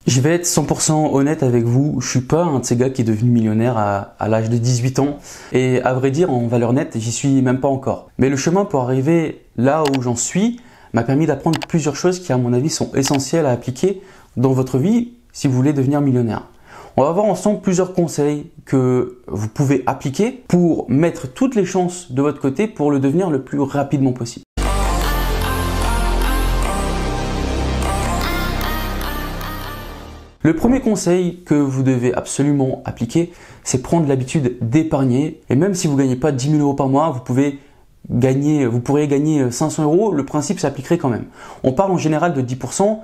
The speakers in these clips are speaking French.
Je vais être 100% honnête avec vous, je suis pas un de ces gars qui est devenu millionnaire à l'âge de 18 ans. Et à vrai dire, en valeur nette, j'y suis même pas encore. Mais le chemin pour arriver là où j'en suis m'a permis d'apprendre plusieurs choses qui, à mon avis, sont essentielles à appliquer dans votre vie si vous voulez devenir millionnaire. On va voir ensemble plusieurs conseils que vous pouvez appliquer pour mettre toutes les chances de votre côté pour le devenir le plus rapidement possible. Le premier conseil que vous devez absolument appliquer, c'est prendre l'habitude d'épargner. Et même si vous ne gagnez pas 10 000 euros par mois, vous pourriez gagner 500 euros. Le principe s'appliquerait quand même. On parle en général de 10%.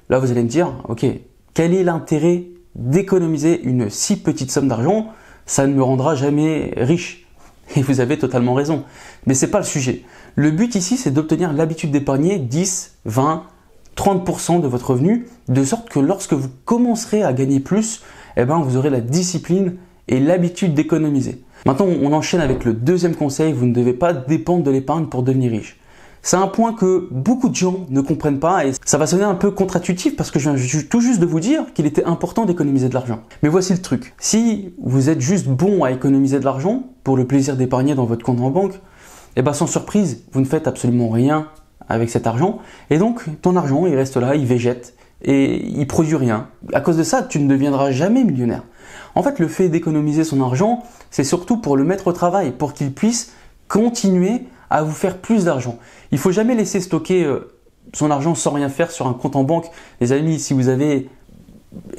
Là, vous allez me dire, ok, quel est l'intérêt d'économiser une si petite somme d'argent? Ça ne me rendra jamais riche. Et vous avez totalement raison. Mais ce n'est pas le sujet. Le but ici, c'est d'obtenir l'habitude d'épargner 10, 20, 30% de votre revenu, de sorte que lorsque vous commencerez à gagner plus, vous aurez la discipline et l'habitude d'économiser. Maintenant, on enchaîne avec le deuxième conseil, vous ne devez pas dépendre de l'épargne pour devenir riche. C'est un point que beaucoup de gens ne comprennent pas et ça va sonner un peu contre-intuitif parce que je viens tout juste de vous dire qu'il était important d'économiser de l'argent. Mais voici le truc, si vous êtes juste bon à économiser de l'argent pour le plaisir d'épargner dans votre compte en banque, sans surprise, vous ne faites absolument rien avec cet argent et donc ton argent il reste là, il végète et il produit rien. À cause de ça, tu ne deviendras jamais millionnaire. En fait, le fait d'économiser son argent, c'est surtout pour le mettre au travail, pour qu'il puisse continuer à vous faire plus d'argent. Il ne faut jamais laisser stocker son argent sans rien faire sur un compte en banque. Les amis, si vous avez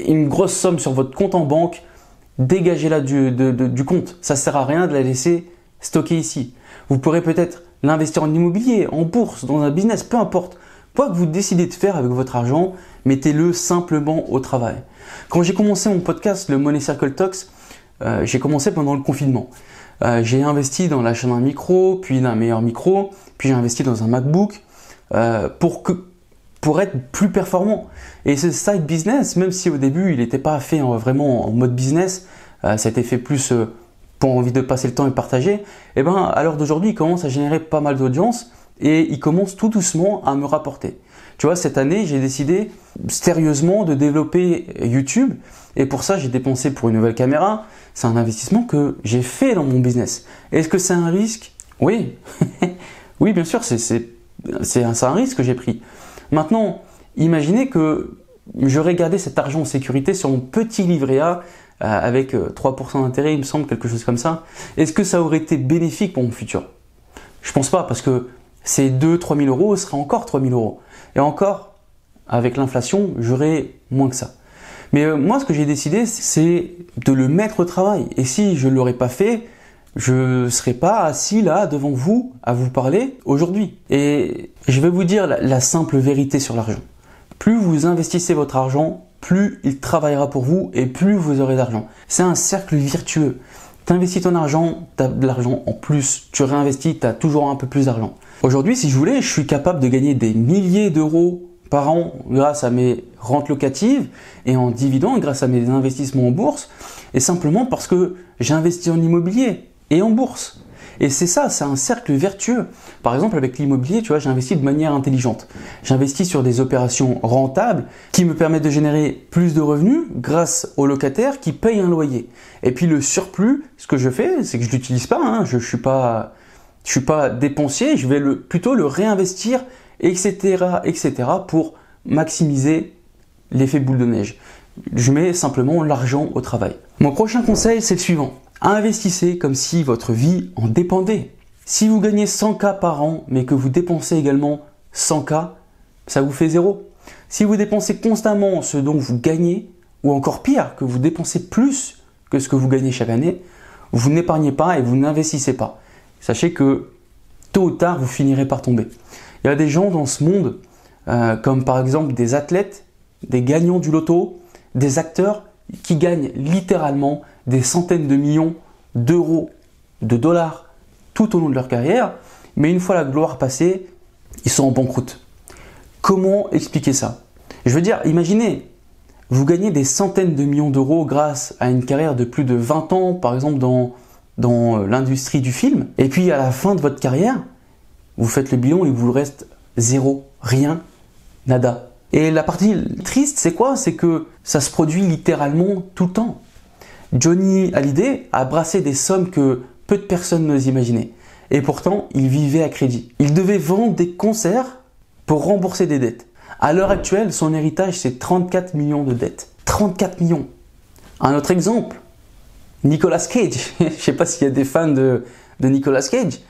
une grosse somme sur votre compte en banque, dégagez-la du compte. Ça ne sert à rien de la laisser stocker ici. Vous pourrez peut-être l'investir en immobilier, en bourse, dans un business, peu importe. Quoi que vous décidez de faire avec votre argent, mettez-le simplement au travail. Quand j'ai commencé mon podcast, le Money Circle Talks, j'ai commencé pendant le confinement. J'ai investi dans l'achat d'un micro, puis d'un meilleur micro, puis j'ai investi dans un MacBook pour être plus performant. Et ce side business, même si au début il n'était pas fait vraiment en mode business, ça a été fait plus pour envie de passer le temps et partager, à l'heure d'aujourd'hui, il commence à générer pas mal d'audience et il commence tout doucement à me rapporter. Tu vois, cette année, j'ai décidé sérieusement de développer YouTube et pour ça, j'ai dépensé pour une nouvelle caméra. C'est un investissement que j'ai fait dans mon business. Est-ce que c'est un risque? Oui. Oui, bien sûr, c'est un risque que j'ai pris. Maintenant, imaginez que j'aurais gardé cet argent en sécurité sur mon petit livret A avec 3% d'intérêt, il me semble, quelque chose comme ça. Est-ce que ça aurait été bénéfique pour mon futur? Je pense pas, parce que ces 2-3 000 euros seraient encore 3 000 euros. Et encore, avec l'inflation, j'aurais moins que ça. Mais moi, ce que j'ai décidé, c'est de le mettre au travail. Et si je ne l'aurais pas fait, je ne serais pas assis là devant vous à vous parler aujourd'hui. Et je vais vous dire la simple vérité sur l'argent. Plus vous investissez votre argent, plus il travaillera pour vous et plus vous aurez d'argent. C'est un cercle vertueux. Tu investis ton argent, tu as de l'argent en plus, tu réinvestis, tu as toujours un peu plus d'argent. Aujourd'hui, si je voulais, je suis capable de gagner des milliers d'euros par an grâce à mes rentes locatives et en dividendes grâce à mes investissements en bourse et simplement parce que j'ai investi en immobilier et en bourse. Et c'est ça, c'est un cercle vertueux. Par exemple, avec l'immobilier, tu vois, j'investis de manière intelligente. J'investis sur des opérations rentables qui me permettent de générer plus de revenus grâce aux locataires qui payent un loyer. Et puis le surplus, ce que je fais, c'est que je l'utilise pas. Je suis pas dépensier. Je vais plutôt le réinvestir, etc., pour maximiser l'effet boule de neige. Je mets simplement l'argent au travail. Mon prochain conseil, c'est le suivant. Investissez comme si votre vie en dépendait. Si vous gagnez 100K par an, mais que vous dépensez également 100K, ça vous fait zéro. Si vous dépensez constamment ce dont vous gagnez, ou encore pire, que vous dépensez plus que ce que vous gagnez chaque année, vous n'épargnez pas et vous n'investissez pas. Sachez que tôt ou tard, vous finirez par tomber. Il y a des gens dans ce monde, comme par exemple des athlètes, des gagnants du loto, des acteurs qui gagnent littéralement des centaines de millions d'euros, de dollars tout au long de leur carrière, mais une fois la gloire passée, ils sont en banqueroute. Comment expliquer ça? Je veux dire, imaginez, vous gagnez des centaines de millions d'euros grâce à une carrière de plus de 20 ans, par exemple dans l'industrie du film, et puis à la fin de votre carrière, vous faites le bilan et il vous reste zéro, rien, nada. Et la partie triste, c'est quoi? C'est que ça se produit littéralement tout le temps. Johnny Hallyday a brassé des sommes que peu de personnes n'osent imaginer. Et pourtant, il vivait à crédit. Il devait vendre des concerts pour rembourser des dettes. À l'heure actuelle, son héritage, c'est 34 millions de dettes. 34 millions. Un autre exemple, Nicolas Cage. Je ne sais pas s'il y a des fans de Nicolas Cage,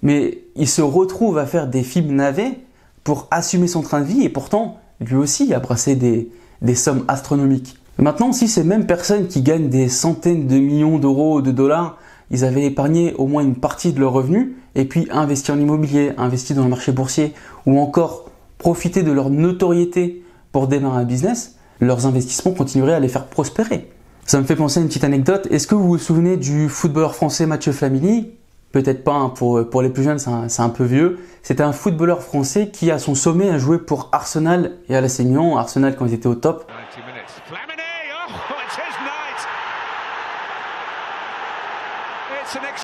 mais il se retrouve à faire des films navets pour assumer son train de vie et pourtant, lui aussi a brassé des sommes astronomiques. Maintenant, si ces mêmes personnes qui gagnent des centaines de millions d'euros ou de dollars, ils avaient épargné au moins une partie de leurs revenus et puis investi en immobilier, investi dans le marché boursier ou encore profité de leur notoriété pour démarrer un business, leurs investissements continueraient à les faire prospérer. Ça me fait penser à une petite anecdote. Est-ce que vous vous souvenez du footballeur français Mathieu Flamini? Peut-être pas, hein, pour les plus jeunes, c'est un peu vieux. C'était un footballeur français qui, à son sommet, a joué pour Arsenal et à l'AC Milan. Arsenal quand ils étaient au top.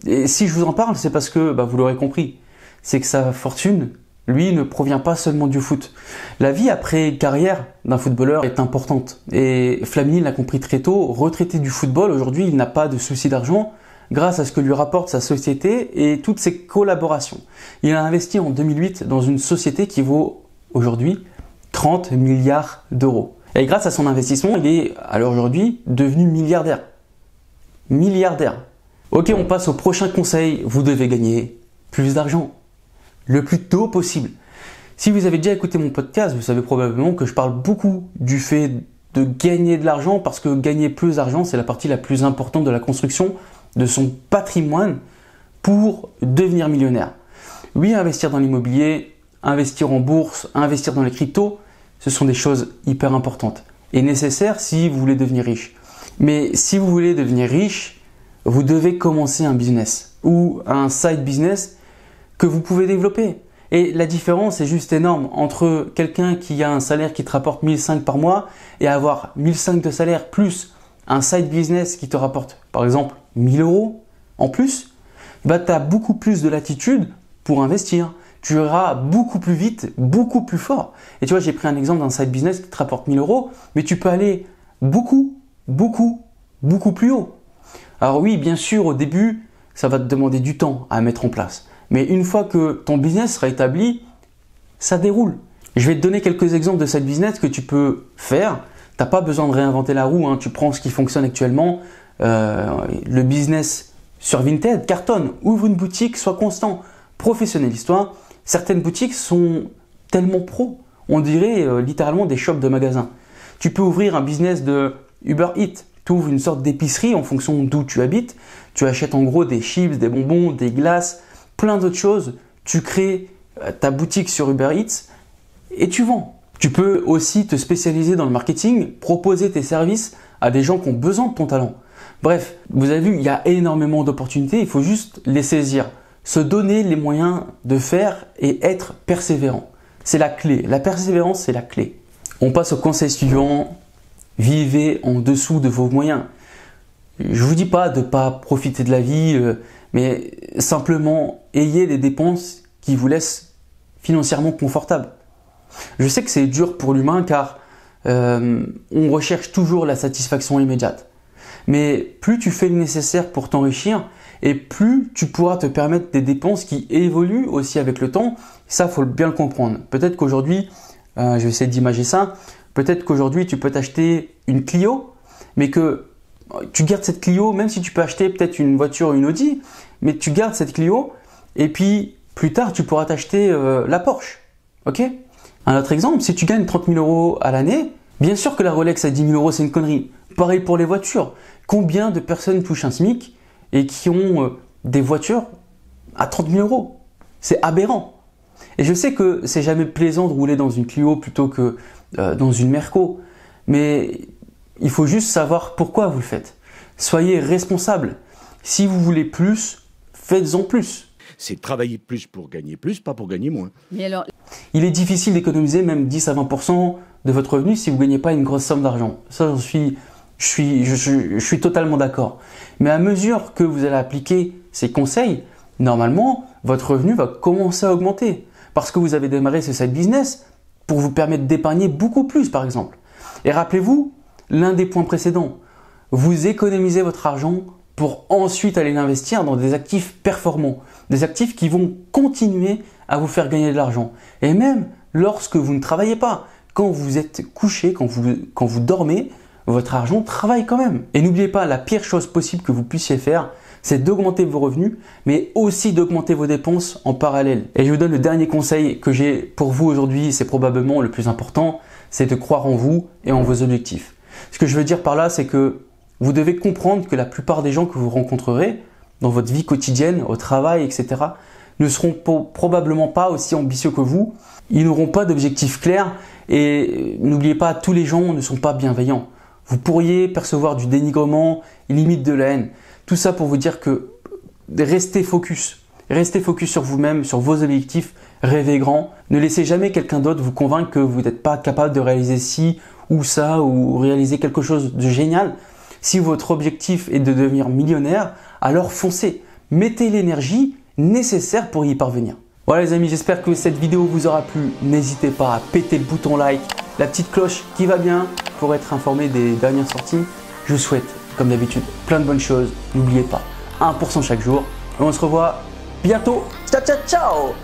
Et si je vous en parle, c'est parce que, vous l'aurez compris, c'est que sa fortune, lui, ne provient pas seulement du foot. La vie après carrière d'un footballeur est importante. Et Flamini l'a compris très tôt, retraité du football, aujourd'hui, il n'a pas de souci d'argent grâce à ce que lui rapporte sa société et toutes ses collaborations. Il a investi en 2008 dans une société qui vaut aujourd'hui 30 milliards d'euros. Et grâce à son investissement, il est, à l'heure aujourd'hui, devenu milliardaire. Milliardaire. Ok, on passe au prochain conseil. Vous devez gagner plus d'argent. Le plus tôt possible. Si vous avez déjà écouté mon podcast, vous savez probablement que je parle beaucoup du fait de gagner de l'argent parce que gagner plus d'argent, c'est la partie la plus importante de la construction de son patrimoine pour devenir millionnaire. Oui, investir dans l'immobilier, investir en bourse, investir dans les cryptos, ce sont des choses hyper importantes et nécessaires si vous voulez devenir riche. Mais si vous voulez devenir riche, vous devez commencer un business ou un side business que vous pouvez développer. Et la différence est juste énorme entre quelqu'un qui a un salaire qui te rapporte 1005 par mois et avoir 1005 de salaire plus un side business qui te rapporte par exemple 1000 euros en plus, tu as beaucoup plus de latitude pour investir. Tu iras beaucoup plus vite, beaucoup plus fort. Et tu vois, j'ai pris un exemple d'un side business qui te rapporte 1000 euros, mais tu peux aller beaucoup plus haut. Alors oui, bien sûr, au début, ça va te demander du temps à mettre en place. Mais une fois que ton business sera établi, ça déroule. Je vais te donner quelques exemples de side business que tu peux faire. Tu n'as pas besoin de réinventer la roue, hein. Tu prends ce qui fonctionne actuellement. Le business sur Vinted cartonne. Ouvre une boutique, sois constant, professionnalise-toi. Certaines boutiques sont tellement pro, on dirait littéralement des shops de magasins. Tu peux ouvrir un business de Uber Eats. Tu ouvres une sorte d'épicerie en fonction d'où tu habites. Tu achètes en gros des chips, des bonbons, des glaces, plein d'autres choses. Tu crées ta boutique sur Uber Eats et tu vends. Tu peux aussi te spécialiser dans le marketing, proposer tes services à des gens qui ont besoin de ton talent. Bref, vous avez vu, il y a énormément d'opportunités, il faut juste les saisir. Se donner les moyens de faire et être persévérant. C'est la clé. La persévérance, c'est la clé. On passe au conseil suivant. Vivez en dessous de vos moyens. Je ne vous dis pas de ne pas profiter de la vie, mais simplement ayez des dépenses qui vous laissent financièrement confortable. Je sais que c'est dur pour l'humain car on recherche toujours la satisfaction immédiate. Mais plus tu fais le nécessaire pour t'enrichir et plus tu pourras te permettre des dépenses qui évoluent aussi avec le temps. Ça, il faut bien le comprendre. Peut-être qu'aujourd'hui, je vais essayer d'imager ça, peut-être qu'aujourd'hui tu peux t'acheter une Clio, mais que tu gardes cette Clio, même si tu peux acheter peut-être une voiture ou une Audi, mais tu gardes cette Clio et puis plus tard tu pourras t'acheter la Porsche. Ok ? Un autre exemple, si tu gagnes 30 000 euros à l'année, bien sûr que la Rolex à 10 000 euros c'est une connerie. Pareil pour les voitures. Combien de personnes touchent un SMIC et qui ont des voitures à 30 000 euros ? C'est aberrant. Et je sais que c'est jamais plaisant de rouler dans une Clio plutôt que dans une Merco, mais il faut juste savoir pourquoi vous le faites. Soyez responsable. Si vous voulez plus, faites-en plus. C'est travailler plus pour gagner plus, pas pour gagner moins. Mais alors... Il est difficile d'économiser même 10 à 20% de votre revenu si vous ne gagnez pas une grosse somme d'argent. Ça, je suis totalement d'accord. Mais à mesure que vous allez appliquer ces conseils, normalement, votre revenu va commencer à augmenter. Parce que vous avez démarré ce side business pour vous permettre d'épargner beaucoup plus par exemple. Et rappelez-vous, l'un des points précédents, vous économisez votre argent pour ensuite aller l'investir dans des actifs performants, des actifs qui vont continuer à vous faire gagner de l'argent. Et même lorsque vous ne travaillez pas, quand vous êtes couché, quand vous dormez, votre argent travaille quand même. Et n'oubliez pas, la pire chose possible que vous puissiez faire, c'est d'augmenter vos revenus, mais aussi d'augmenter vos dépenses en parallèle. Et je vous donne le dernier conseil que j'ai pour vous aujourd'hui, c'est probablement le plus important, c'est de croire en vous et en vos objectifs. Ce que je veux dire par là, c'est que vous devez comprendre que la plupart des gens que vous rencontrerez dans votre vie quotidienne, au travail, etc., ne seront probablement pas aussi ambitieux que vous. Ils n'auront pas d'objectifs clairs et n'oubliez pas, tous les gens ne sont pas bienveillants. Vous pourriez percevoir du dénigrement, limite de la haine. Tout ça pour vous dire que restez focus. Restez focus sur vous-même, sur vos objectifs, rêvez grand. Ne laissez jamais quelqu'un d'autre vous convaincre que vous n'êtes pas capable de réaliser ci ou ça ou réaliser quelque chose de génial. Si votre objectif est de devenir millionnaire, alors foncez. Mettez l'énergie nécessaire pour y parvenir. Voilà les amis, j'espère que cette vidéo vous aura plu. N'hésitez pas à péter le bouton like, la petite cloche qui va bien pour être informé des dernières sorties. Je vous souhaite, comme d'habitude, plein de bonnes choses. N'oubliez pas, 1% chaque jour. Et on se revoit bientôt. Ciao, ciao, ciao!